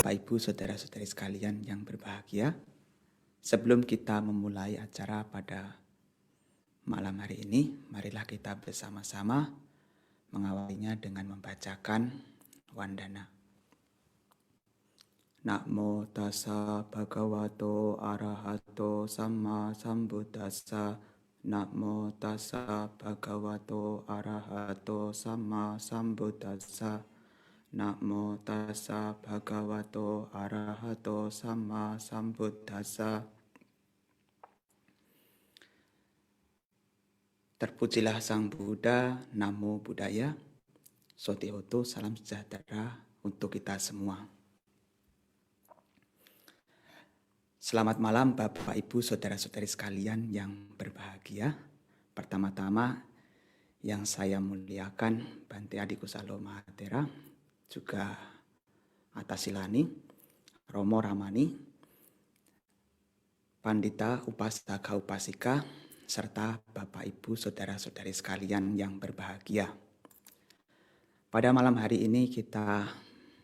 Bapak Ibu saudara-saudari sekalian yang berbahagia, sebelum kita memulai acara pada malam hari ini, marilah kita bersama-sama mengawalinya dengan membacakan wandana. Namo tassa bhagavato arahato samma sambuddhassa. Namo tassa bhagavato arahato samma sambuddhassa. Namo tassa bhagavato arahato samma sambuddhassa. Terpujilah Sang Buddha, Namo Buddhaya. Sotihoto, salam sejahtera untuk kita semua. Selamat malam Bapak Ibu saudara-saudari sekalian yang berbahagia. Pertama-tama yang saya muliakan Bante Adi Kusalo Mahatera, juga Atasilani, Romo Ramani, Pandita Upasaka Upasika, serta Bapak Ibu saudara-saudari sekalian yang berbahagia. Pada malam hari ini kita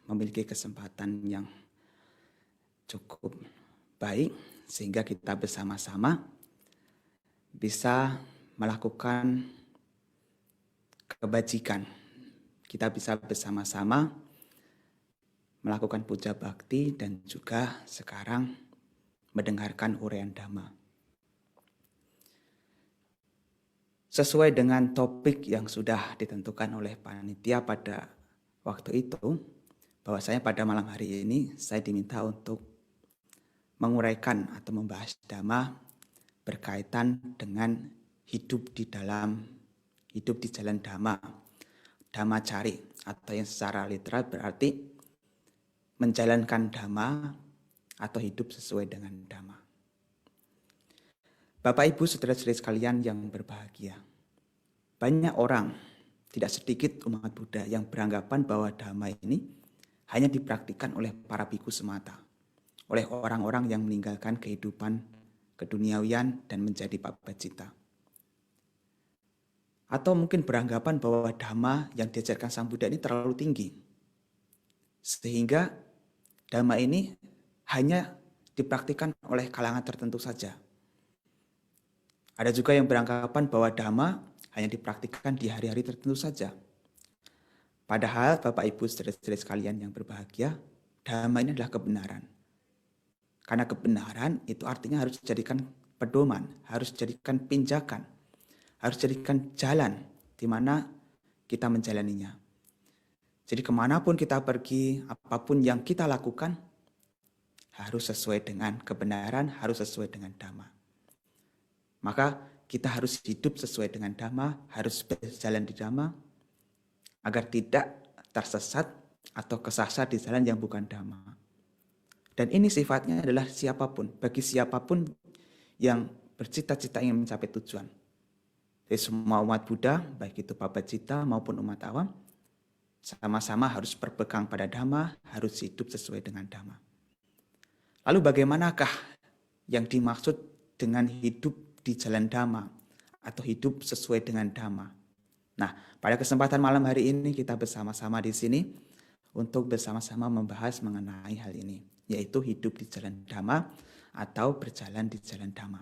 memiliki kesempatan yang cukup baik sehingga kita bersama-sama bisa melakukan kebajikan. Kita bisa bersama-sama melakukan puja bakti dan juga sekarang mendengarkan uraian Dhamma. Sesuai dengan topik yang sudah ditentukan oleh panitia pada waktu itu, bahwasanya pada malam hari ini saya diminta untuk menguraikan atau membahas Dhamma berkaitan dengan hidup di jalan Dhamma, Dhammacari, atau yang secara literal berarti menjalankan Dhamma atau hidup sesuai dengan Dhamma. Bapak Ibu saudara-saudari sekalian yang berbahagia, banyak orang, tidak sedikit umat Buddha yang beranggapan bahwa Dhamma ini hanya dipraktikkan oleh para biku semata, oleh orang-orang yang meninggalkan kehidupan keduniawian dan menjadi pabajita. Atau mungkin beranggapan bahwa Dhamma yang diajarkan Sang Buddha ini terlalu tinggi, sehingga Dhamma ini hanya dipraktikkan oleh kalangan tertentu saja. Ada juga yang beranggapan bahwa Dhamma hanya dipraktikkan di hari-hari tertentu saja. Padahal Bapak Ibu saudara-saudari sekalian yang berbahagia, Dhamma ini adalah kebenaran. Karena kebenaran itu artinya harus dijadikan pedoman, harus dijadikan pinjakan, harus dijadikan jalan di mana kita menjalaninya. Jadi kemanapun kita pergi, apapun yang kita lakukan, harus sesuai dengan kebenaran, harus sesuai dengan Dhamma. Maka kita harus hidup sesuai dengan Dhamma, harus berjalan di Dhamma, agar tidak tersesat atau kesasar di jalan yang bukan Dhamma. Dan ini sifatnya adalah siapapun, bagi siapapun yang bercita-cita ingin mencapai tujuan. Jadi semua umat Buddha, baik itu pabajita maupun umat awam, sama-sama harus berpegang pada Dhamma, harus hidup sesuai dengan Dhamma. Lalu bagaimanakah yang dimaksud dengan hidup di jalan Dhamma atau hidup sesuai dengan Dhamma? Nah, pada kesempatan malam hari ini kita bersama-sama di sini untuk bersama-sama membahas mengenai hal ini, yaitu hidup di jalan Dhamma atau berjalan di jalan Dhamma.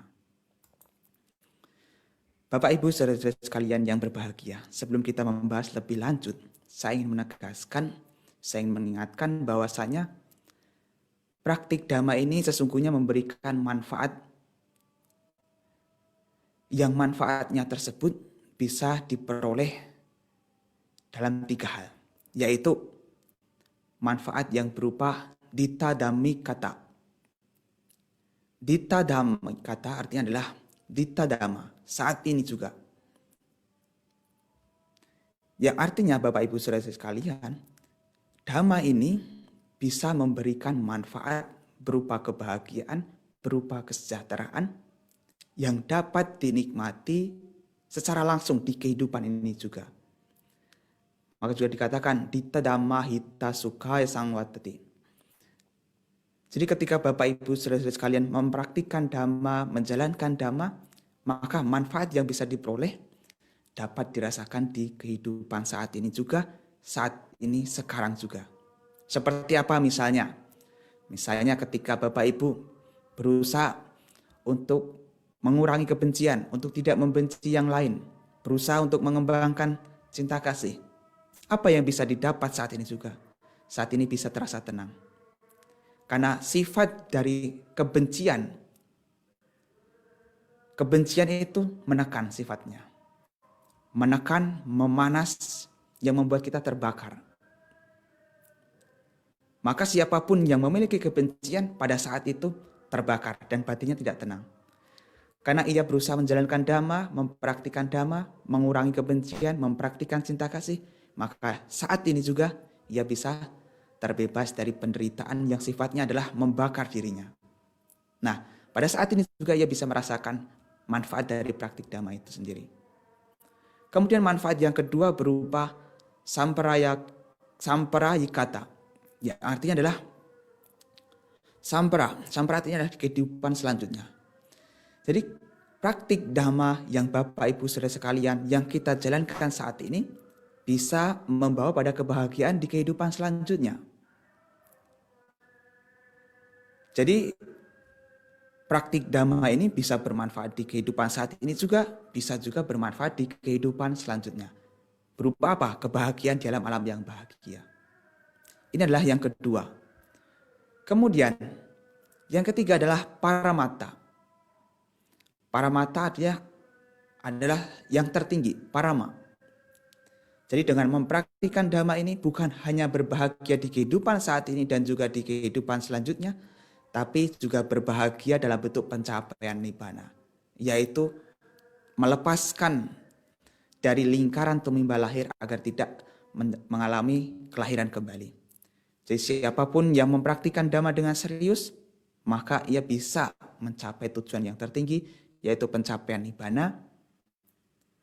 Bapak Ibu saudara-saudari sekalian yang berbahagia, sebelum kita membahas lebih lanjut, saya ingin menegaskan, saya ingin mengingatkan bahwasanya praktik Dhamma ini sesungguhnya memberikan manfaat yang manfaatnya tersebut bisa diperoleh dalam 3 hal, yaitu manfaat yang berupa Ditta Dhammikata. Ditta Dhammikata artinya adalah Ditta Dhamma, saat ini juga. Yang artinya Bapak Ibu saudara sekalian, Dhamma ini bisa memberikan manfaat berupa kebahagiaan, berupa kesejahteraan, yang dapat dinikmati secara langsung di kehidupan ini juga. Maka juga dikatakan Ditta Dhamma Hita Sukha Sangwatati. Jadi ketika Bapak Ibu saudara-saudari sekalian mempraktikkan Dhamma, menjalankan Dhamma, maka manfaat yang bisa diperoleh dapat dirasakan di kehidupan saat ini juga, saat ini sekarang juga. Seperti apa misalnya? Misalnya ketika Bapak Ibu berusaha untuk mengurangi kebencian, untuk tidak membenci yang lain, berusaha untuk mengembangkan cinta kasih. Apa yang bisa didapat saat ini juga? Saat ini bisa terasa tenang. Karena sifat dari kebencian itu menekan sifatnya. Menekan, memanas, yang membuat kita terbakar. Maka siapapun yang memiliki kebencian pada saat itu terbakar dan batinnya tidak tenang. Karena ia berusaha menjalankan dhamma, mempraktikkan dhamma, mengurangi kebencian, mempraktikkan cinta kasih, maka saat ini juga ia bisa terbebas dari penderitaan yang sifatnya adalah membakar dirinya. Nah, pada saat ini juga ia bisa merasakan manfaat dari praktik dhamma itu sendiri. Kemudian manfaat yang kedua berupa samparayikata. Ya, artinya adalah sampara artinya adalah kehidupan selanjutnya. Jadi praktik dhamma yang Bapak Ibu Saudara sekalian yang kita jalankan saat ini bisa membawa pada kebahagiaan di kehidupan selanjutnya. Jadi praktik dhamma ini bisa bermanfaat di kehidupan saat ini juga, bisa juga bermanfaat di kehidupan selanjutnya. Berupa apa? Kebahagiaan di dalam alam yang bahagia. Ini adalah yang kedua. Kemudian yang ketiga adalah paramata. Paramata adalah yang tertinggi, parama. Jadi dengan mempraktikkan dhamma ini bukan hanya berbahagia di kehidupan saat ini dan juga di kehidupan selanjutnya, tapi juga berbahagia dalam bentuk pencapaian nibbana, yaitu melepaskan dari lingkaran tumimba lahir agar tidak mengalami kelahiran kembali. Jadi siapapun yang mempraktikkan dhamma dengan serius, maka ia bisa mencapai tujuan yang tertinggi, yaitu pencapaian nibbana,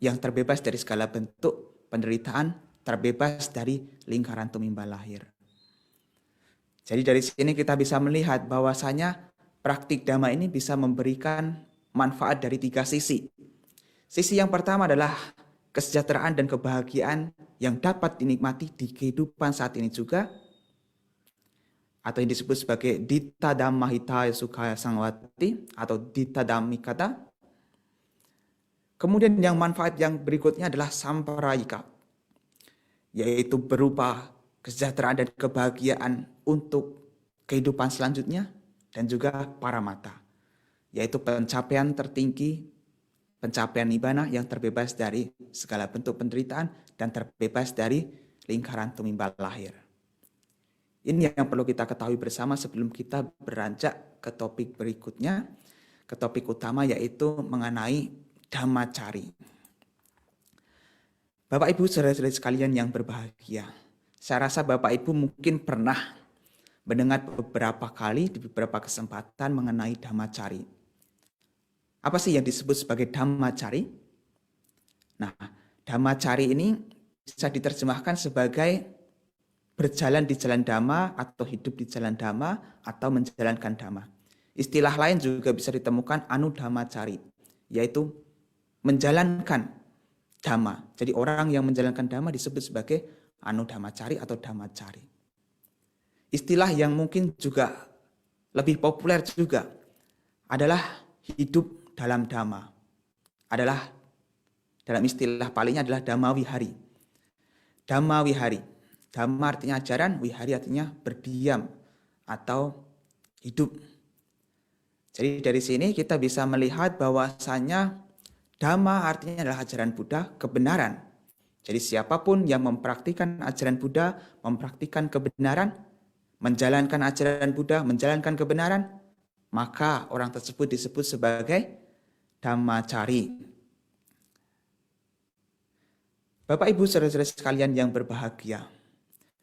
yang terbebas dari segala bentuk penderitaan, terbebas dari lingkaran tumimba lahir. Jadi dari sini kita bisa melihat bahwasanya praktik dhamma ini bisa memberikan manfaat dari 3 sisi. Sisi yang pertama adalah kesejahteraan dan kebahagiaan yang dapat dinikmati di kehidupan saat ini juga, atau yang disebut sebagai Ditta Dhamma Hitaya Sukhaya Sangwati atau Ditta Dhammikata. Kemudian yang manfaat yang berikutnya adalah samparayika, yaitu berupa kesejahteraan dan kebahagiaan untuk kehidupan selanjutnya, dan juga paramata, yaitu pencapaian tertinggi, pencapaian nibbana yang terbebas dari segala bentuk penderitaan dan terbebas dari lingkaran tumimba lahir. Ini yang perlu kita ketahui bersama sebelum kita beranjak ke topik berikutnya, ke topik utama, yaitu mengenai dhammacari. Bapak Ibu saudara-saudari sekalian yang berbahagia, saya rasa Bapak Ibu mungkin pernah mendengar beberapa kali di beberapa kesempatan mengenai dhammacari. Apa sih yang disebut sebagai dhammacari? Nah, dhammacari ini bisa diterjemahkan sebagai berjalan di jalan dhamma atau hidup di jalan dhamma atau menjalankan dhamma. Istilah lain juga bisa ditemukan anudhammacari, yaitu menjalankan dhamma. Jadi orang yang menjalankan dhamma disebut sebagai anudhammacari atau dhammacari. Istilah yang mungkin juga lebih populer juga adalah hidup dalam dhamma. Adalah dalam istilah palingnya adalah dhamma wihari. Dhamma wihari. Dhamma artinya ajaran, wihari artinya berdiam atau hidup. Jadi dari sini kita bisa melihat bahwasanya dhamma artinya adalah ajaran Buddha, kebenaran. Jadi siapapun yang mempraktikkan ajaran Buddha, mempraktikkan kebenaran, menjalankan ajaran Buddha, menjalankan kebenaran, maka orang tersebut disebut sebagai dhammacari. Bapak Ibu saudara-saudara sekalian yang berbahagia,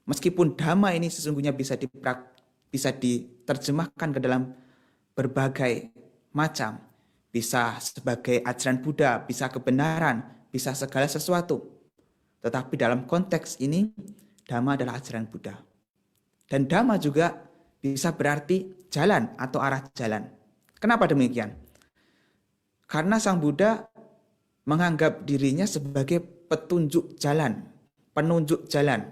meskipun dhamma ini sesungguhnya bisa diterjemahkan ke dalam berbagai macam, bisa sebagai ajaran Buddha, bisa kebenaran, bisa segala sesuatu. Tetapi dalam konteks ini, dhamma adalah ajaran Buddha. Dan dhamma juga bisa berarti jalan atau arah jalan. Kenapa demikian? Karena Sang Buddha menganggap dirinya sebagai petunjuk jalan, penunjuk jalan.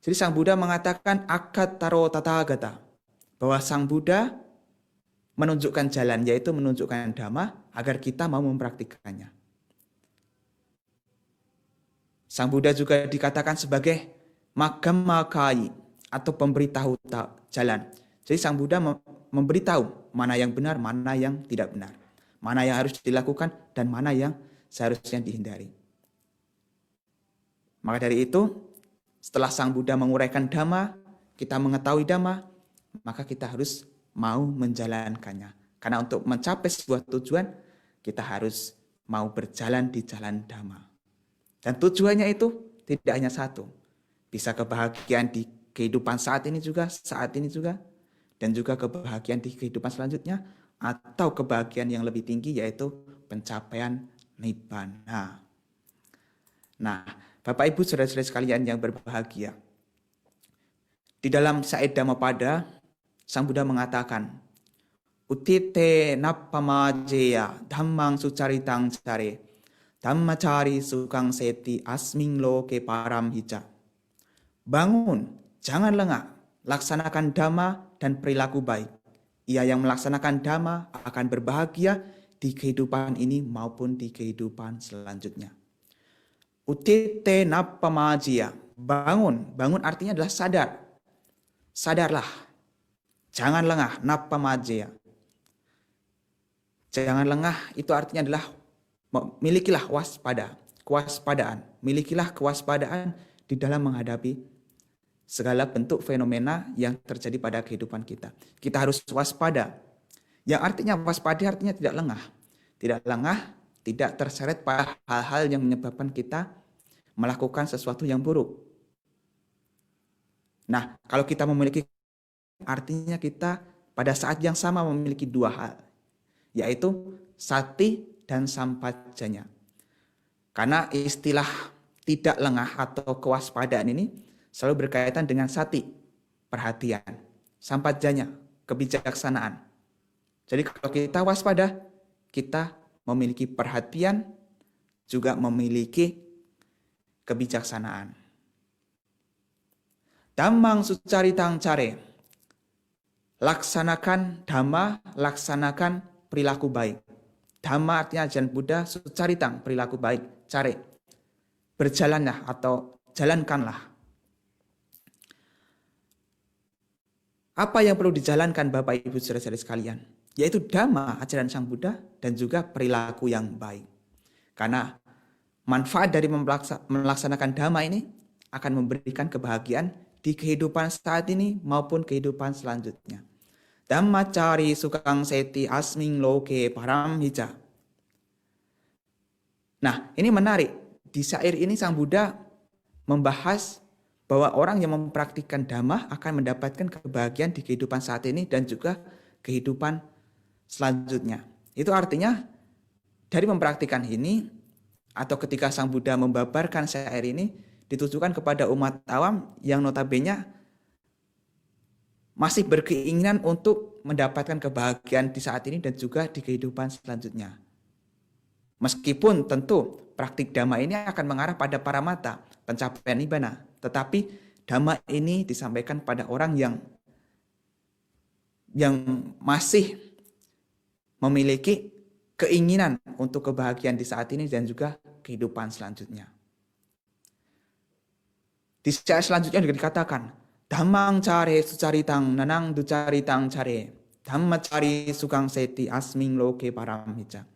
Jadi Sang Buddha mengatakan Akataro Tathagata, bahwa Sang Buddha menunjukkan jalan, yaitu menunjukkan dhamma agar kita mau mempraktikannya. Sang Buddha juga dikatakan sebagai Maggammakai atau pemberitahu jalan. Jadi Sang Buddha memberitahu mana yang benar, mana yang tidak benar, mana yang harus dilakukan dan mana yang seharusnya dihindari. Maka dari itu, setelah Sang Buddha menguraikan dhamma, kita mengetahui dhamma, maka kita harus mau menjalankannya. Karena untuk mencapai sebuah tujuan, kita harus mau berjalan di jalan dhamma. Dan tujuannya itu tidak hanya satu. Bisa kebahagiaan di kehidupan saat ini juga, dan juga kebahagiaan di kehidupan selanjutnya, atau kebahagiaan yang lebih tinggi yaitu pencapaian nibbana. Nah, Bapak Ibu saudara-saudara sekalian yang berbahagia, di dalam Syair Dhammapada, Sang Buddha mengatakan, Utite nappamajeya dhammang sucaritang care, dhammacari sukang seti asming loke param hija. Bangun, jangan lengah, laksanakan dhamma dan perilaku baik. Ia yang melaksanakan dhamma akan berbahagia di kehidupan ini maupun di kehidupan selanjutnya. Utite nappamajeya, bangun. Bangun artinya adalah sadar. Sadarlah. Jangan lengah, nappamajeya. Jangan lengah itu artinya adalah milikilah kewaspadaan. Milikilah kewaspadaan di dalam menghadapi segala bentuk fenomena yang terjadi pada kehidupan kita. Kita harus waspada. Yang artinya waspada artinya tidak lengah. Tidak lengah, tidak terseret pada hal-hal yang menyebabkan kita melakukan sesuatu yang buruk. Nah, kalau kita memiliki, artinya kita pada saat yang sama memiliki dua hal, yaitu sati dan sampajanya. Karena istilah tidak lengah atau kewaspadaan ini selalu berkaitan dengan sati, perhatian, sampajanya, kebijaksanaan. Jadi kalau kita waspada, kita memiliki perhatian, juga memiliki kebijaksanaan. Dhammang sucaritang care, laksanakan dhamma, laksanakan perilaku baik. Dhamma artinya ajaran Buddha, sucaritang, perilaku baik, care, berjalanlah atau jalankanlah. Apa yang perlu dijalankan Bapak Ibu saudara-saudari sekalian? Yaitu dhamma, ajaran Sang Buddha, dan juga perilaku yang baik. Karena manfaat dari melaksanakan dhamma ini akan memberikan kebahagiaan di kehidupan saat ini maupun kehidupan selanjutnya. Dhammacari sukang seti asming loke param hija. Nah, ini menarik. Di syair ini Sang Buddha membahas bahwa orang yang mempraktikkan dhamma akan mendapatkan kebahagiaan di kehidupan saat ini dan juga kehidupan selanjutnya. Itu artinya dari mempraktikkan ini, atau ketika Sang Buddha membabarkan syair ini, ditujukan kepada umat awam yang notabene masih berkeinginan untuk mendapatkan kebahagiaan di saat ini dan juga di kehidupan selanjutnya. Meskipun tentu praktik dhamma ini akan mengarah pada paramata, pencapaian nibbana, tetapi dhamma ini disampaikan pada orang yang masih memiliki keinginan untuk kebahagiaan di saat ini dan juga kehidupan selanjutnya. Di syair selanjutnya juga dikatakan, Dhammang care sucaritang nanang ducaritang care, Dhamma cari sukang seti asming loke param hija.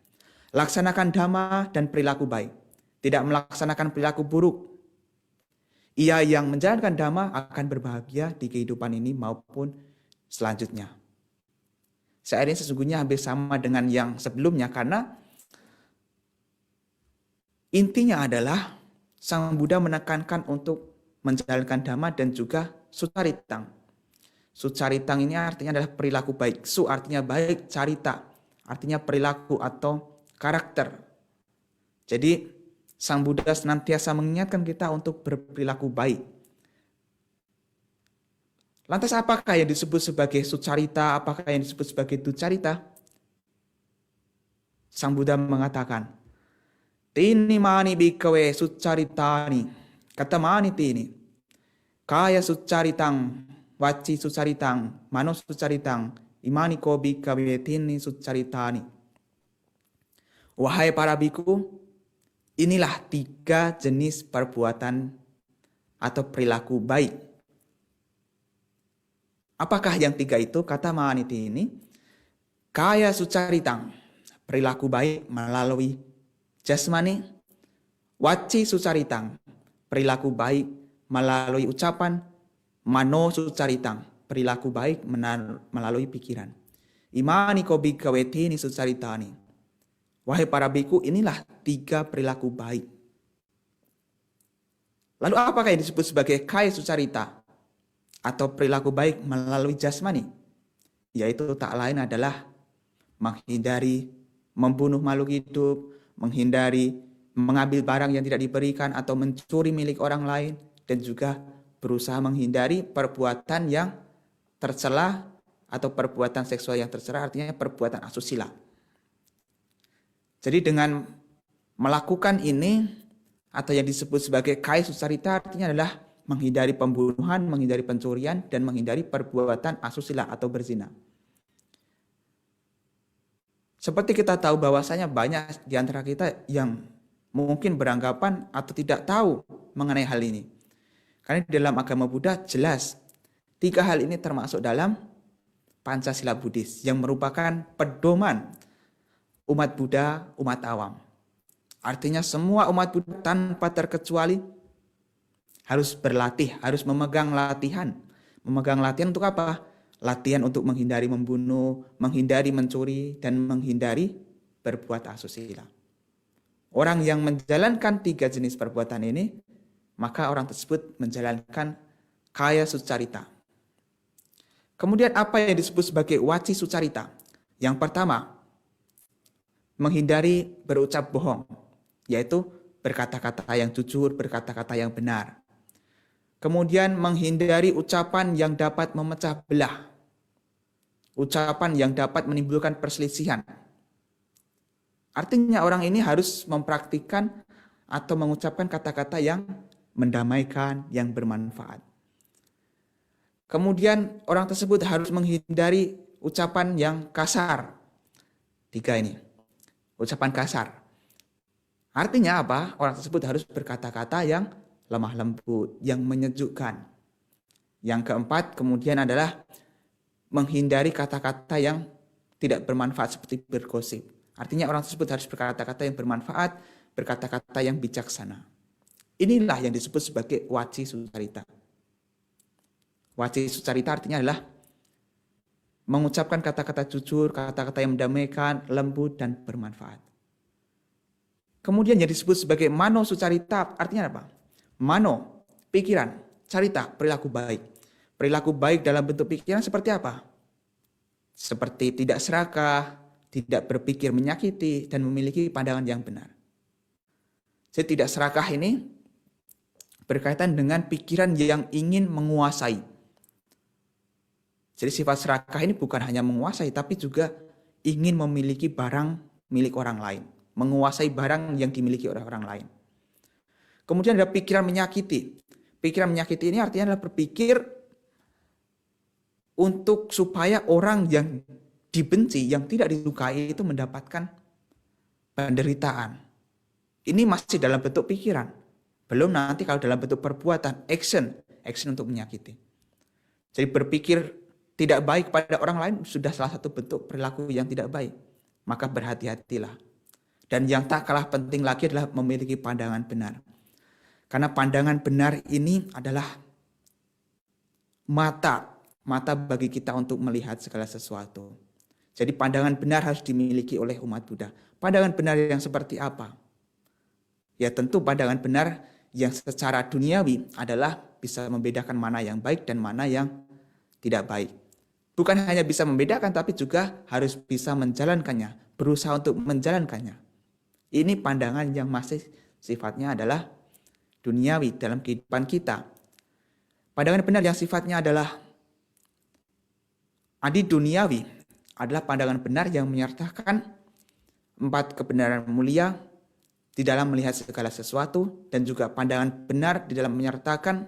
Laksanakan dhamma dan perilaku baik, tidak melaksanakan perilaku buruk. Ia yang menjalankan dhamma akan berbahagia di kehidupan ini maupun selanjutnya. Syair ini sesungguhnya hampir sama dengan yang sebelumnya karena intinya adalah Sang Buddha menekankan untuk menjalankan dhamma dan juga sucaritang. Sucaritang ini artinya adalah perilaku baik. Su artinya baik, carita artinya perilaku atau karakter. Jadi Sang Buddha senantiasa mengingatkan kita untuk berperilaku baik. Lantas apakah yang disebut sebagai sucarita, apakah yang disebut sebagai ducarita? Sang Buddha mengatakan, Tini mani bikawe sucaritani, kata mani tini, kaya sucaritang, waci sucaritang, mano sucaritang, imani ko bikawe tini sucaritani. Wahai para biku, inilah 3 jenis perbuatan atau perilaku baik. Apakah yang 3 itu? Kata Mahaniti ini, kaya sucaritang, perilaku baik melalui jasmani, waci sucaritang, perilaku baik melalui ucapan, mano sucaritang, perilaku baik melalui pikiran. Imani ko bikawe tini sucaritani. Wahai para biku, inilah 3 perilaku baik. Lalu apakah yang disebut sebagai kaya sucarita atau perilaku baik melalui jasmani? Yaitu tak lain adalah menghindari membunuh makhluk hidup, menghindari mengambil barang yang tidak diberikan atau mencuri milik orang lain, dan juga berusaha menghindari perbuatan yang tercela atau perbuatan seksual yang tercela, artinya perbuatan asusila. Jadi dengan melakukan ini atau yang disebut sebagai kaya sucarita artinya adalah menghindari pembunuhan, menghindari pencurian, dan menghindari perbuatan asusila atau berzina. Seperti kita tahu bahwasanya banyak di antara kita yang mungkin beranggapan atau tidak tahu mengenai hal ini. Karena di dalam agama Buddha jelas 3 hal ini termasuk dalam Pancasila Buddhis yang merupakan pedoman umat Buddha, umat awam. Artinya semua umat Buddha tanpa terkecuali harus berlatih, harus memegang latihan. Memegang latihan untuk apa? Latihan untuk menghindari membunuh, menghindari mencuri, dan menghindari berbuat asusila. Orang yang menjalankan 3 jenis perbuatan ini, maka orang tersebut menjalankan kaya sucarita. Kemudian apa yang disebut sebagai waci sucarita? Yang pertama, menghindari berucap bohong, yaitu berkata-kata yang jujur, berkata-kata yang benar. Kemudian menghindari ucapan yang dapat memecah belah, ucapan yang dapat menimbulkan perselisihan. Artinya orang ini harus mempraktikkan atau mengucapkan kata-kata yang mendamaikan, yang bermanfaat. Kemudian orang tersebut harus menghindari ucapan yang kasar. 3 ini. Ucapan kasar. Artinya apa? Orang tersebut harus berkata-kata yang lemah lembut, yang menyejukkan. Yang keempat kemudian adalah menghindari kata-kata yang tidak bermanfaat seperti bergosip. Artinya orang tersebut harus berkata-kata yang bermanfaat, berkata-kata yang bijaksana. Inilah yang disebut sebagai waci sucarita. Waci sucarita artinya adalah mengucapkan kata-kata jujur, kata-kata yang mendamaikan, lembut, dan bermanfaat. Kemudian yang disebut sebagai mano sucarita artinya apa? Mano, pikiran, carita, perilaku baik. Perilaku baik dalam bentuk pikiran seperti apa? Seperti tidak serakah, tidak berpikir menyakiti, dan memiliki pandangan yang benar. Jadi tidak serakah ini berkaitan dengan pikiran yang ingin menguasai. Jadi sifat serakah ini bukan hanya menguasai, tapi juga ingin memiliki barang milik orang lain. Menguasai barang yang dimiliki oleh orang lain. Kemudian ada pikiran menyakiti. Pikiran menyakiti ini artinya adalah berpikir untuk supaya orang yang dibenci, yang tidak disukai itu mendapatkan penderitaan. Ini masih dalam bentuk pikiran. Belum nanti kalau dalam bentuk perbuatan, action untuk menyakiti. Jadi berpikir tidak baik pada orang lain sudah salah satu bentuk perilaku yang tidak baik. Maka berhati-hatilah. Dan yang tak kalah penting lagi adalah memiliki pandangan benar. Karena pandangan benar ini adalah mata bagi kita untuk melihat segala sesuatu. Jadi pandangan benar harus dimiliki oleh umat Buddha. Pandangan benar yang seperti apa? Ya tentu pandangan benar yang secara duniawi adalah bisa membedakan mana yang baik dan mana yang tidak baik. Bukan hanya bisa membedakan, tapi juga harus bisa menjalankannya, berusaha untuk menjalankannya. Ini pandangan yang masih sifatnya adalah duniawi dalam kehidupan kita. Pandangan benar yang sifatnya adalah adi duniawi adalah pandangan benar yang menyertakan 4 kebenaran mulia di dalam melihat segala sesuatu, dan juga pandangan benar di dalam menyertakan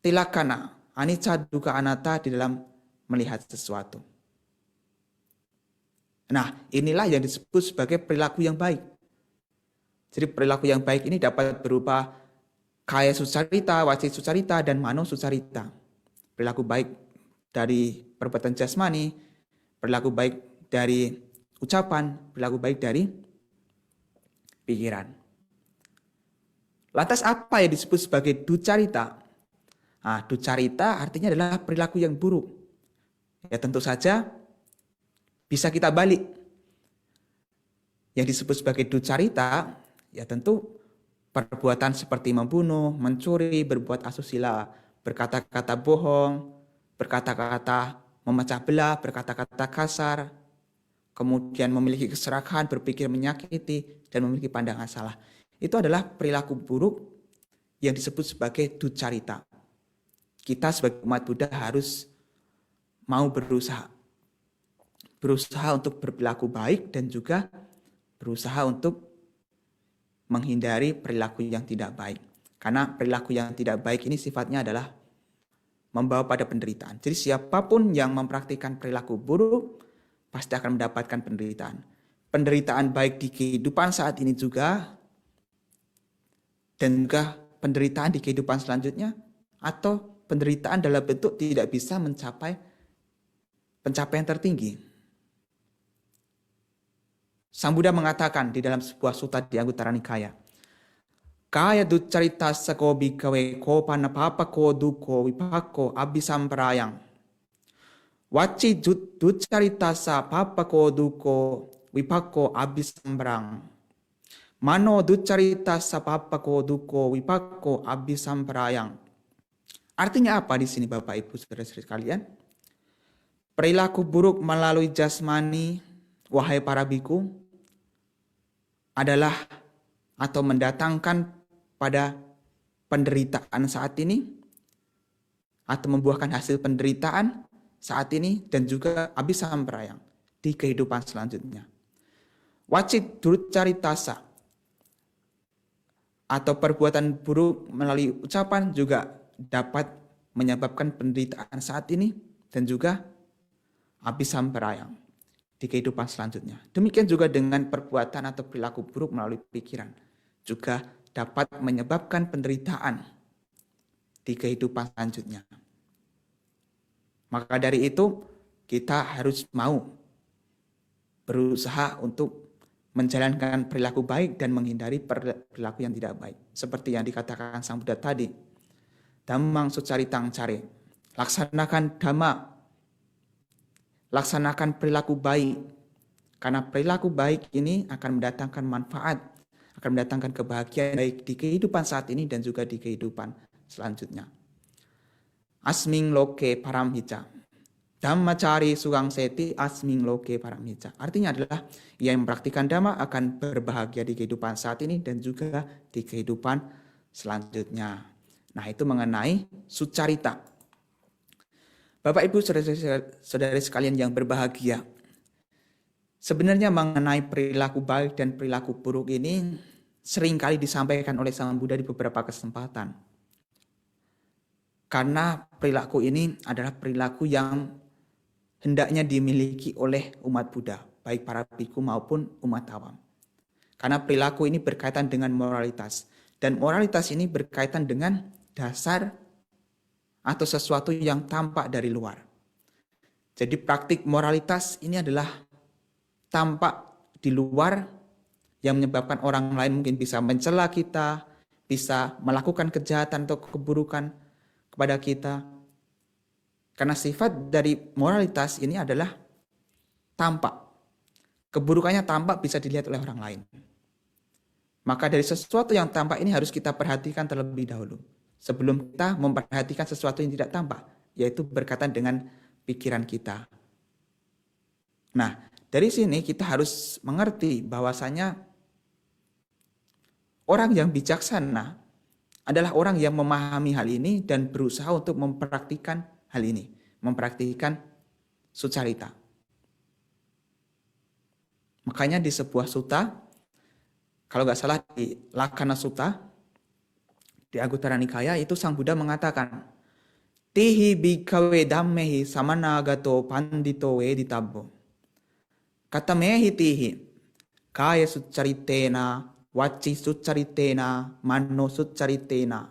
tilakana, anicca dukkha anatta di dalam melihat sesuatu. Nah, inilah yang disebut sebagai perilaku yang baik. Jadi perilaku yang baik ini dapat berupa kaya sucarita, wacik sucarita, dan mano sucarita. Perilaku baik dari perbuatan jasmani, perilaku baik dari ucapan, perilaku baik dari pikiran. Lantas apa yang disebut sebagai ducarita? Nah, ducarita artinya adalah perilaku yang buruk. Ya tentu saja bisa kita balik. Yang disebut sebagai ducarita, ya tentu perbuatan seperti membunuh, mencuri, berbuat asusila, berkata-kata bohong, berkata-kata memecah belah, berkata-kata kasar, kemudian memiliki keserakahan, berpikir menyakiti, dan memiliki pandangan salah. Itu adalah perilaku buruk yang disebut sebagai ducarita. Kita sebagai umat Buddha harus mau berusaha untuk berperilaku baik dan juga berusaha untuk menghindari perilaku yang tidak baik. Karena perilaku yang tidak baik ini sifatnya adalah membawa pada penderitaan. Jadi siapapun yang mempraktikkan perilaku buruk pasti akan mendapatkan penderitaan. Penderitaan baik di kehidupan saat ini juga, dan juga penderitaan di kehidupan selanjutnya, atau penderitaan dalam bentuk tidak bisa mencapai pencapaian tertinggi. Sang Buddha mengatakan di dalam sebuah sutta di Anguttara Nikaya, kaya ducarita sako bhikkhave ko panapapako dukkho vipakko abhisamprayang. Waci ducarita sa papako dukkho vipakko abhisamprang. Mano ducarita sa papako dukkho vipakko abhisamprayang. Artinya apa di sini Bapak Ibu Saudara-saudara sekalian? Perilaku buruk melalui jasmani, wahai para biku, adalah atau mendatangkan pada penderitaan saat ini, atau membuahkan hasil penderitaan saat ini, dan juga abhisamprayang di kehidupan selanjutnya. Wacit ducaritasa atau perbuatan buruk melalui ucapan juga dapat menyebabkan penderitaan saat ini dan juga abhisamprayang di kehidupan selanjutnya. Demikian juga dengan perbuatan atau perilaku buruk melalui pikiran juga dapat menyebabkan penderitaan di kehidupan selanjutnya. Maka dari itu kita harus mau berusaha untuk menjalankan perilaku baik dan menghindari perilaku yang tidak baik. Seperti yang dikatakan Sang Buddha tadi, Dhammang sucaritang care, laksanakan dhamma, laksanakan perilaku baik. Karena perilaku baik ini akan mendatangkan manfaat, akan mendatangkan kebahagiaan baik di kehidupan saat ini dan juga di kehidupan selanjutnya. Asming loke paramhita, dhammacari sugang seti asming loke paramhita. Artinya adalah yang mempraktikkan dhamma akan berbahagia di kehidupan saat ini dan juga di kehidupan selanjutnya. Nah, itu mengenai sucarita. Bapak Ibu saudara sekalian yang berbahagia, sebenarnya mengenai perilaku baik dan perilaku buruk ini seringkali disampaikan oleh Sang Buddha di beberapa kesempatan. Karena perilaku ini adalah perilaku yang hendaknya dimiliki oleh umat Buddha, baik para biku maupun umat awam. Karena perilaku ini berkaitan dengan moralitas, dan moralitas ini berkaitan dengan dasar atau sesuatu yang tampak dari luar. Jadi praktik moralitas ini adalah tampak di luar yang menyebabkan orang lain mungkin bisa mencela kita, bisa melakukan kejahatan atau keburukan kepada kita. Karena sifat dari moralitas ini adalah tampak. Keburukannya tampak bisa dilihat oleh orang lain. Maka dari sesuatu yang tampak ini harus kita perhatikan terlebih dahulu sebelum kita memperhatikan sesuatu yang tidak tampak, yaitu berkaitan dengan pikiran kita. Nah, dari sini kita harus mengerti bahwasanya orang yang bijaksana adalah orang yang memahami hal ini dan berusaha untuk mempraktikkan hal ini, mempraktikkan sucarita. Makanya di sebuah sutta, kalau nggak salah di Lakkhana Sutta, di Anguttara Nikaya itu Sang Buddha mengatakan, Tihi bhikkhave dhammehi samanagato pandito veditabbo. Katamehi tihi, kaya succaritena, waci succaritena, mano succaritena.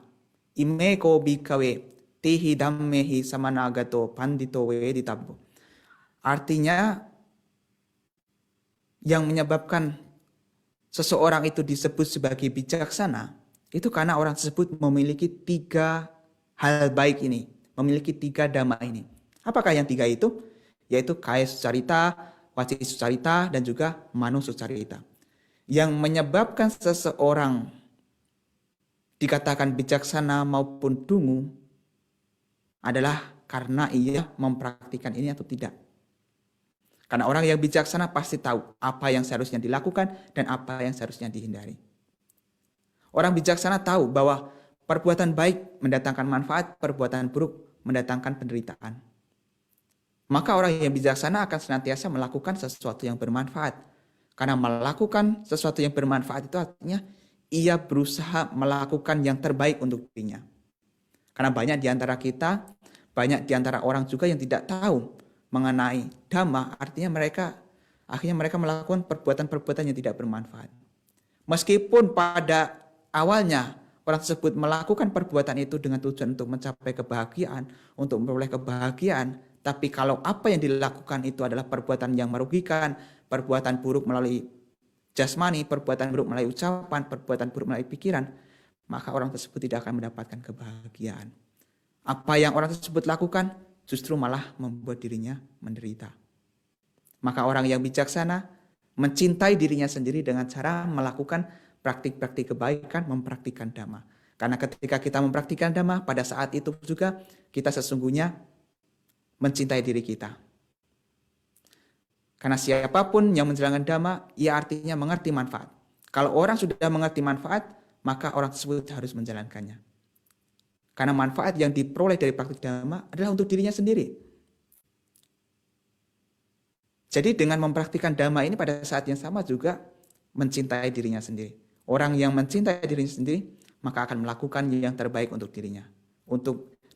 Imeko bhikkhave, tihi dhammehi samanagato pandito veditabbo. Artinya, yang menyebabkan seseorang itu disebut sebagai bijaksana, itu karena orang tersebut memiliki 3 hal baik ini, memiliki 3 dhamma ini. Apakah yang 3 itu? Yaitu kaya sucarita, waci sucarita, dan juga mano sucarita. Yang menyebabkan seseorang dikatakan bijaksana maupun dungu adalah karena ia mempraktikkan ini atau tidak. Karena orang yang bijaksana pasti tahu apa yang seharusnya dilakukan dan apa yang seharusnya dihindari. Orang bijaksana tahu bahwa perbuatan baik mendatangkan manfaat, perbuatan buruk mendatangkan penderitaan. Maka orang yang bijaksana akan senantiasa melakukan sesuatu yang bermanfaat. Karena melakukan sesuatu yang bermanfaat itu artinya ia berusaha melakukan yang terbaik untuk dirinya. Karena banyak di antara kita, banyak di antara orang juga yang tidak tahu mengenai dhamma, artinya akhirnya mereka melakukan perbuatan-perbuatan yang tidak bermanfaat. Meskipun pada awalnya orang tersebut melakukan perbuatan itu dengan tujuan untuk mencapai kebahagiaan, untuk memperoleh kebahagiaan, tapi kalau apa yang dilakukan itu adalah perbuatan yang merugikan, perbuatan buruk melalui jasmani, perbuatan buruk melalui ucapan, perbuatan buruk melalui pikiran, maka orang tersebut tidak akan mendapatkan kebahagiaan. Apa yang orang tersebut lakukan justru malah membuat dirinya menderita. Maka orang yang bijaksana mencintai dirinya sendiri dengan cara melakukan praktik-praktik kebaikan, mempraktikkan dhamma. Karena ketika kita mempraktikkan dhamma, pada saat itu juga kita sesungguhnya mencintai diri kita. Karena siapapun yang menjalankan dhamma, ia artinya mengerti manfaat. Kalau orang sudah mengerti manfaat, maka orang tersebut harus menjalankannya. Karena manfaat yang diperoleh dari praktik dhamma adalah untuk dirinya sendiri. Jadi dengan mempraktikkan dhamma ini pada saat yang sama juga mencintai dirinya sendiri. Orang yang mencintai dirinya sendiri, maka akan melakukan yang terbaik untuk dirinya.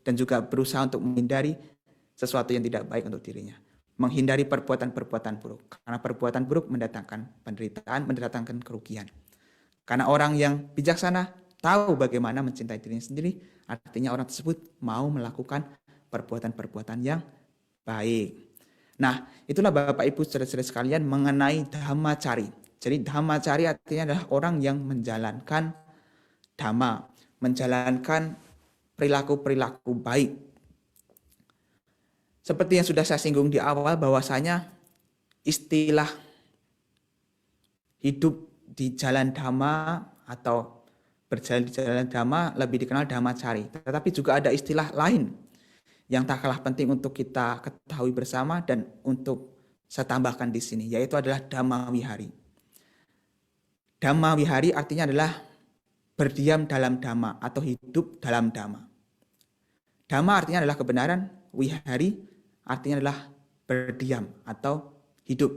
Dan juga berusaha untuk menghindari sesuatu yang tidak baik untuk dirinya. Menghindari perbuatan-perbuatan buruk. Karena perbuatan buruk mendatangkan penderitaan, mendatangkan kerugian. Karena orang yang bijaksana tahu bagaimana mencintai dirinya sendiri, artinya orang tersebut mau melakukan perbuatan-perbuatan yang baik. Nah, itulah Bapak Ibu saudara-saudara sekalian mengenai dhammacari. Jadi dhammacari artinya adalah orang yang menjalankan dhamma, menjalankan perilaku-perilaku baik. Seperti yang sudah saya singgung di awal bahwasanya istilah hidup di jalan dhamma atau berjalan di jalan dhamma lebih dikenal dhammacari. Tetapi juga ada istilah lain yang tak kalah penting untuk kita ketahui bersama dan untuk saya tambahkan di sini, yaitu adalah dhamma wihari. Dhamma wihari artinya adalah berdiam dalam dhamma atau hidup dalam dhamma. Dhamma artinya adalah kebenaran, wihari artinya adalah berdiam atau hidup.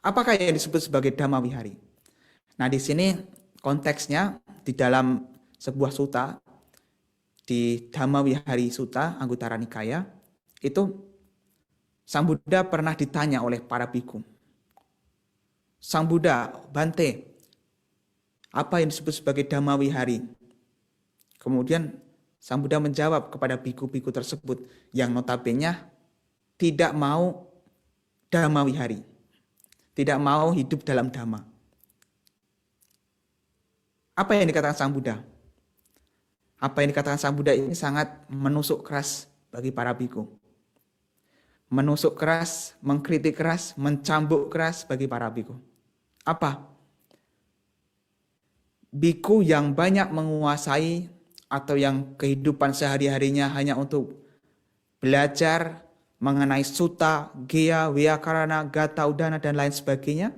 Apakah yang disebut sebagai dhamma wihari? Nah, di sini konteksnya di dalam sebuah sutta, di Dhamma Wihari Sutta, Anguttara Nikaya, itu Sang Buddha pernah ditanya oleh para bhikkhu. Sang Buddha, Bante, apa yang disebut sebagai Dhamma Wihari? Kemudian Sang Buddha menjawab kepada bhikkhu-bhikkhu tersebut yang notabene tidak mau Dhamma Wihari, tidak mau hidup dalam Dhamma. Apa yang dikatakan Sang Buddha? Apa yang dikatakan Sang Buddha ini sangat menusuk keras bagi para bhikkhu. Menusuk keras, mengkritik keras, mencambuk keras bagi para bhikkhu. Apa? Bhikkhu yang banyak menguasai atau yang kehidupan sehari-harinya hanya untuk belajar mengenai sutta, geya, vyakarana, gata, udana, dan lain sebagainya,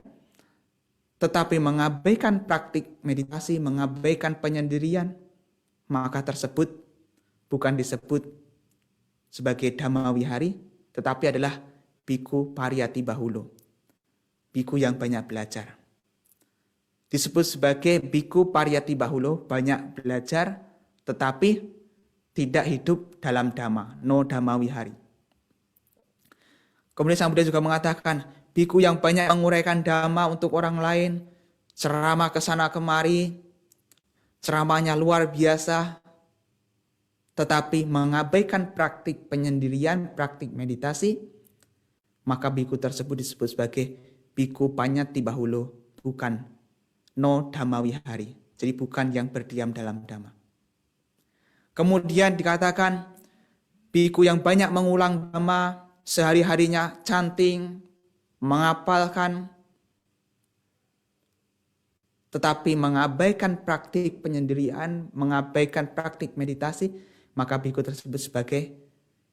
tetapi mengabaikan praktik meditasi, mengabaikan penyendirian, maka tersebut bukan disebut sebagai Dhamma Wihari, tetapi adalah Bhikkhu Pariyati Bahulo. biku yang banyak belajar. Disebut sebagai biku pariyati bahulo, banyak belajar tetapi tidak hidup dalam dhamma, no dhamma wihari. Kemudian Sang Buddha juga mengatakan, biku yang banyak menguraikan dhamma untuk orang lain, ceramah ke sana kemari, ceramahnya luar biasa, tetapi mengabaikan praktik penyendirian, praktik meditasi, maka biku tersebut disebut sebagai biku panyati bahulo, bukan no dhamma wihari. Jadi bukan yang berdiam dalam dhamma. Kemudian dikatakan biku yang banyak mengulang dhamma, sehari-harinya chanting, menghafalkan, tetapi mengabaikan praktik penyendirian, mengabaikan praktik meditasi, maka biku tersebut sebagai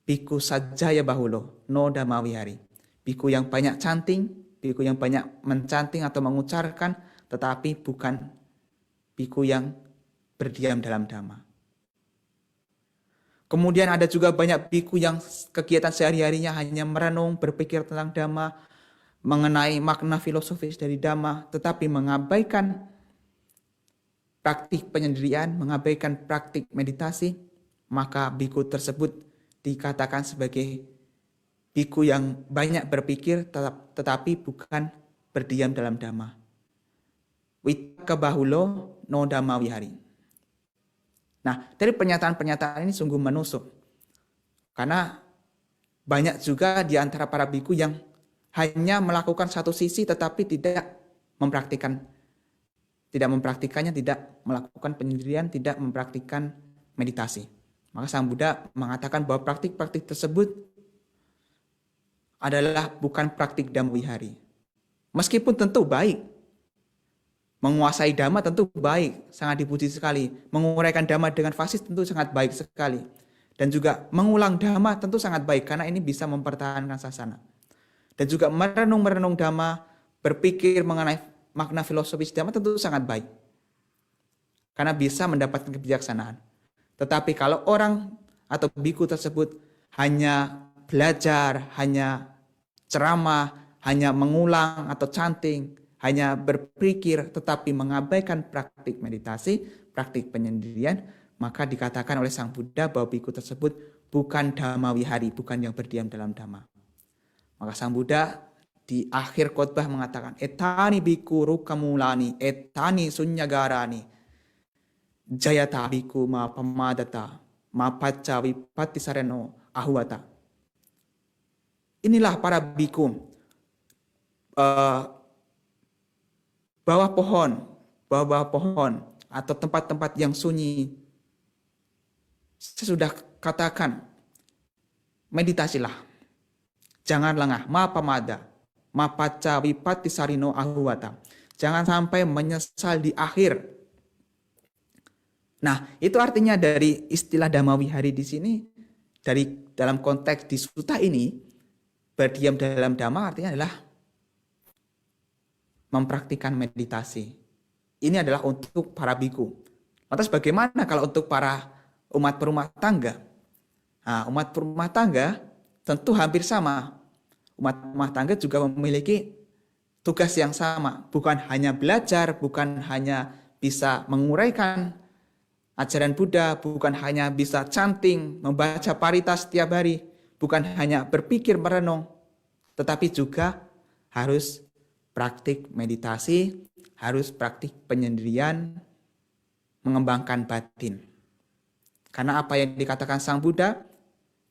biku sajjaya bahulo, no dhamma wihari. Biku yang banyak chanting, biku yang banyak menchanting atau mengucapkan, tetapi bukan biku yang berdiam dalam dhamma. Kemudian ada juga banyak biku yang kegiatan sehari-harinya hanya merenung, berpikir tentang dhamma, mengenai makna filosofis dari dhamma, tetapi mengabaikan praktik penyendirian, mengabaikan praktik meditasi, maka biku tersebut dikatakan sebagai biku yang banyak berpikir tetapi bukan berdiam dalam dhamma. Vitakka bahulo no dhamma wihari. Nah, dari pernyataan-pernyataan ini sungguh menusuk. Karena banyak juga di antara para biku yang hanya melakukan satu sisi tetapi tidak mempraktikannya, tidak melakukan penyendirian, tidak mempraktikkan meditasi. Maka Sang Buddha mengatakan bahwa praktik-praktik tersebut adalah bukan praktik dhamma wihari. Meskipun tentu baik, menguasai dhamma tentu baik, sangat dipuji sekali. Menguraikan dhamma dengan fasis tentu sangat baik sekali. Dan juga mengulang dhamma tentu sangat baik, karena ini bisa mempertahankan sasana. Dan juga merenung dhamma, berpikir mengenai makna filosofis dhamma tentu sangat baik. Karena bisa mendapatkan kebijaksanaan. Tetapi kalau orang atau biku tersebut hanya belajar, hanya ceramah, hanya mengulang atau chanting, hanya berpikir tetapi mengabaikan praktik meditasi, praktik penyendirian, maka dikatakan oleh Sang Buddha bahwa biku tersebut bukan dhamma wihari, bukan yang berdiam dalam dhamma. Maka Sang Buddha di akhir khotbah mengatakan, etani biku rukamulani, etani sunyagarani, jayata biku ma pamadata, ma pacca vipatisareno ahuwata. Inilah para biku, bawah pohon atau tempat-tempat yang sunyi. Saya sudah katakan, meditasilah. Jangan lengah, ma pamada, ma pacca vipatisarino ahuwata. Jangan sampai menyesal di akhir. Nah, itu artinya dari istilah dhamma wihari di sini, dalam konteks di sutta ini, berdiam dalam dhamma artinya adalah mempraktikkan meditasi. Ini adalah untuk para biku. Lantas bagaimana kalau untuk para umat berumah tangga? Nah, umat berumah tangga tentu hampir sama. Umat berumah tangga juga memiliki tugas yang sama. Bukan hanya belajar, bukan hanya bisa menguraikan ajaran Buddha, bukan hanya bisa chanting, membaca parita setiap hari, bukan hanya berpikir merenung, tetapi juga harus praktik meditasi, harus praktik penyendirian, mengembangkan batin. Karena apa yang dikatakan Sang Buddha,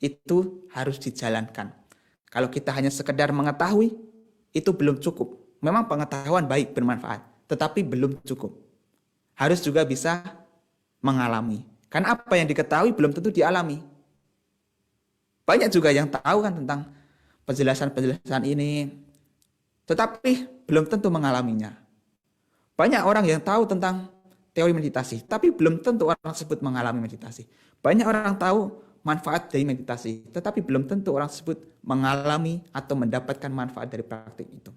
itu harus dijalankan. Kalau kita hanya sekedar mengetahui, itu belum cukup. Memang pengetahuan baik, bermanfaat, tetapi belum cukup. Harus juga bisa mengalami. Karena apa yang diketahui belum tentu dialami. Banyak juga yang tahu kan tentang penjelasan-penjelasan ini, tetapi belum tentu mengalaminya. Banyak orang yang tahu tentang teori meditasi, tapi belum tentu orang tersebut mengalami meditasi. Banyak orang tahu manfaat dari meditasi, tetapi belum tentu orang tersebut mengalami atau mendapatkan manfaat dari praktik itu.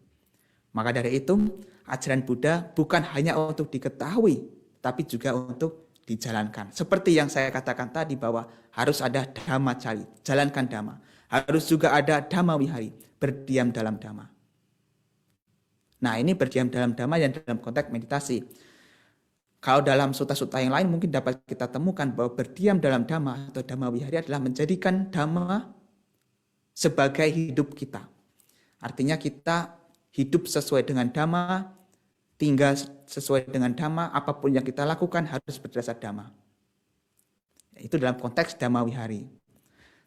Maka dari itu, ajaran Buddha bukan hanya untuk diketahui, tapi juga untuk dijalankan. Seperti yang saya katakan tadi bahwa harus ada dhamma cari, jalankan dhamma. Harus juga ada dhamma wihari, berdiam dalam dhamma. Nah, ini berdiam dalam dhamma yang dalam konteks meditasi. Kalau dalam sutta-sutta yang lain mungkin dapat kita temukan bahwa berdiam dalam dhamma atau dhamma wihari adalah menjadikan dhamma sebagai hidup kita. Artinya kita hidup sesuai dengan dhamma, tinggal sesuai dengan dhamma, apapun yang kita lakukan harus berdasar dhamma. Itu dalam konteks dhamma wihari.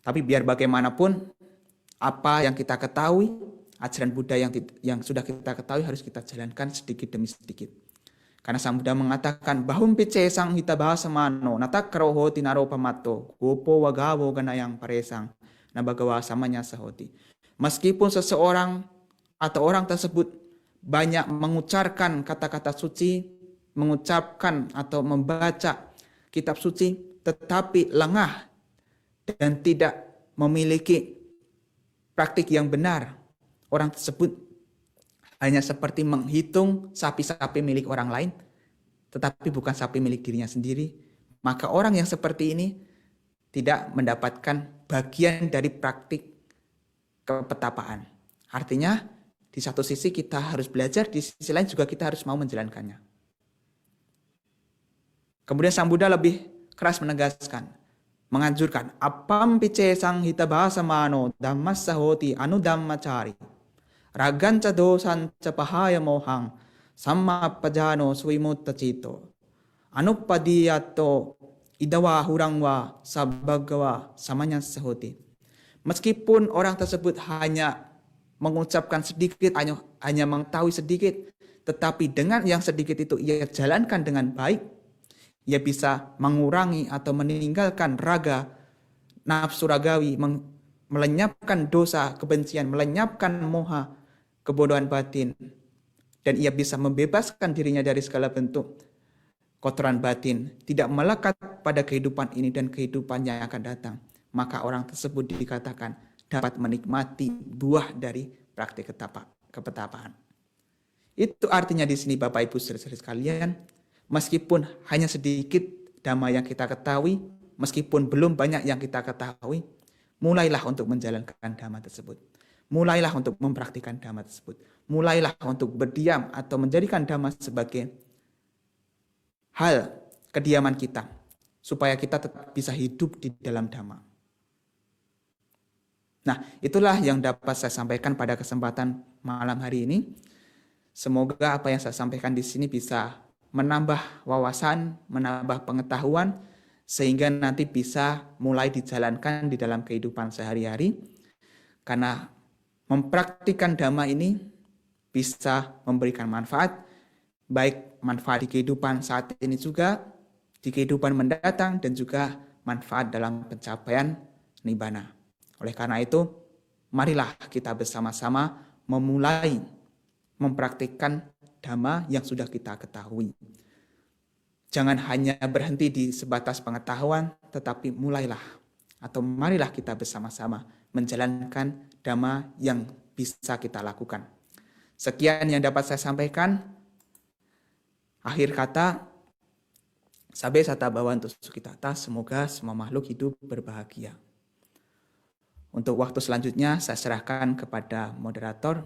Tapi biar bagaimanapun, apa yang kita ketahui, ajaran Buddha yang sudah kita ketahui harus kita jalankan sedikit demi sedikit. Karena Sang Buddha mengatakan, bahum pice sang hita bahasa mano, nata karoho tinaro pamato, gopo wagawo ganayang paresang, nabagawa samanya sahoti. Meskipun seseorang atau orang tersebut banyak mengucapkan kata-kata suci, mengucapkan atau membaca kitab suci, tetapi lengah dan tidak memiliki praktik yang benar, orang tersebut hanya seperti menghitung sapi-sapi milik orang lain, tetapi bukan sapi milik dirinya sendiri. Maka orang yang seperti ini tidak mendapatkan bagian dari praktik kepetapaan. Artinya, di satu sisi kita harus belajar, di sisi lain juga kita harus mau menjalankannya. Kemudian Sang Buddha lebih keras menegaskan, menganjurkan, apam pice sang hita bahasa mano dhammas sahoti anu dhammacari. Raganca dosan capahaya mohang sama pajano suimutta cito anupadiyato idawa hurangwa sabagawa samanya sahoti. Meskipun orang tersebut hanya mengucapkan sedikit, hanya mengetahui sedikit, tetapi dengan yang sedikit itu ia jalankan dengan baik, ia bisa mengurangi atau meninggalkan raga, nafsu ragawi, melenyapkan dosa, kebencian, melenyapkan moha, kebodohan batin, dan ia bisa membebaskan dirinya dari segala bentuk kotoran batin, tidak melekat pada kehidupan ini dan kehidupan yang akan datang, maka orang tersebut dikatakan dapat menikmati buah dari praktik kepetapaan. Itu artinya di sini Bapak Ibu saudara-saudara sekalian, meskipun hanya sedikit dhamma yang kita ketahui, meskipun belum banyak yang kita ketahui, mulailah untuk menjalankan dhamma tersebut. Mulailah untuk mempraktikkan dhamma tersebut. Mulailah untuk berdiam atau menjadikan dhamma sebagai hal kediaman kita, supaya kita tetap bisa hidup di dalam dhamma. Nah, itulah yang dapat saya sampaikan pada kesempatan malam hari ini. Semoga apa yang saya sampaikan di sini bisa menambah wawasan, menambah pengetahuan, sehingga nanti bisa mulai dijalankan di dalam kehidupan sehari-hari. Karena mempraktikkan dhamma ini bisa memberikan manfaat, baik manfaat di kehidupan saat ini juga, di kehidupan mendatang, dan juga manfaat dalam pencapaian nibbana. Oleh karena itu, marilah kita bersama-sama memulai mempraktikkan dhamma yang sudah kita ketahui. Jangan hanya berhenti di sebatas pengetahuan, tetapi mulailah atau marilah kita bersama-sama menjalankan dhamma yang bisa kita lakukan. Sekian yang dapat saya sampaikan. Akhir kata, sabe sata bhavantu sukhitata, semoga semua makhluk hidup berbahagia. Untuk waktu selanjutnya saya serahkan kepada moderator.